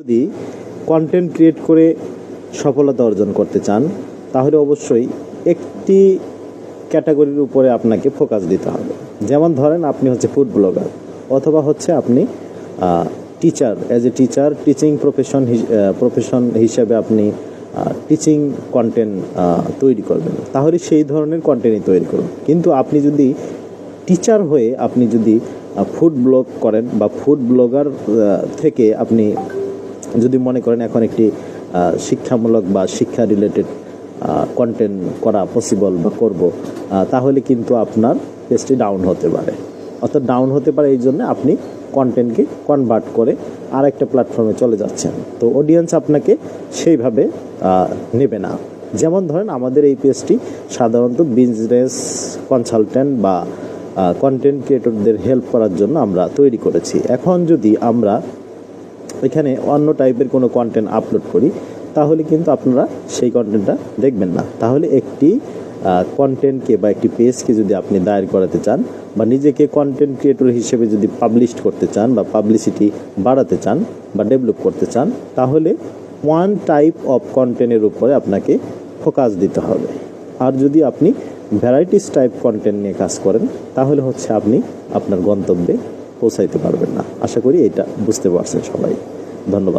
যদি content create করে সফলতা অর্জন করতে চান তাহলে অবশ্যই একটি ক্যাটাগরির উপরে আপনাকে ফোকাস দিতে হবে। যেমন ধরেন আপনি হচ্ছে ফুড ব্লগার অথবা হচ্ছে আপনি teacher, as a teacher teaching profession হিসেবে আপনি টিচিং কন্টেন্ট তৈরি করবেন, তাহলে সেই ধরনের কন্টেন্টই তৈরি করুন। কিন্তু আপনি যদি টিচার হয়ে আপনি যদি ফুড ব্লগ করেন বা ফুড ব্লগার থেকে আপনি যদি মনে করেন এখন একটি শিক্ষামূলক বা শিক্ষা রিলেটেড কন্টেন্ট করা পসিবল বা করব, তাহলে কিন্তু আপনার পেজটি ডাউন হতে পারে। অর্থাৎ ডাউন হতে পারে এই জন্য আপনি কন্টেন্টকে কনভার্ট করে আরেকটা প্ল্যাটফর্মে চলে যাচ্ছেন, তো অডিয়েন্স আপনাকে সেইভাবে নেবে না। যেমন ধরেন আমাদের এই পেজটি সাধারণত বিজনেস কনসালটেন্ট বা কন্টেন্ট ক্রিয়েটরদের হেল্প করার জন্য আমরা তৈরি করেছি। এখন যদি আমরা এখানে অন্য টাইপের কোনো কন্টেন্ট আপলোড করি তাহলে কিন্তু আপনারা সেই কন্টেন্টটা দেখবেন না। তাহলে একটি কন্টেন্টকে বা একটি পেজকে যদি আপনি দায়ের করাতে চান বা নিজেকে কন্টেন্ট ক্রিয়েটর হিসেবে যদি পাবলিশ করতে চান বা পাবলিসিটি বাড়াতে চান বা ডেভেলপ করতে চান, তাহলে ওয়ান টাইপ অফ কন্টেন্টের উপরে আপনাকে ফোকাস দিতে হবে। আর যদি আপনি ভ্যারাইটিস টাইপ কন্টেন্ট নিয়ে কাজ করেন তাহলে হচ্ছে আপনি আপনার গন্তব্যে পৌঁছাইতে পারবেন না। আশা করি এটা বুঝতে পারছেন সবাই। ধন্যবাদ।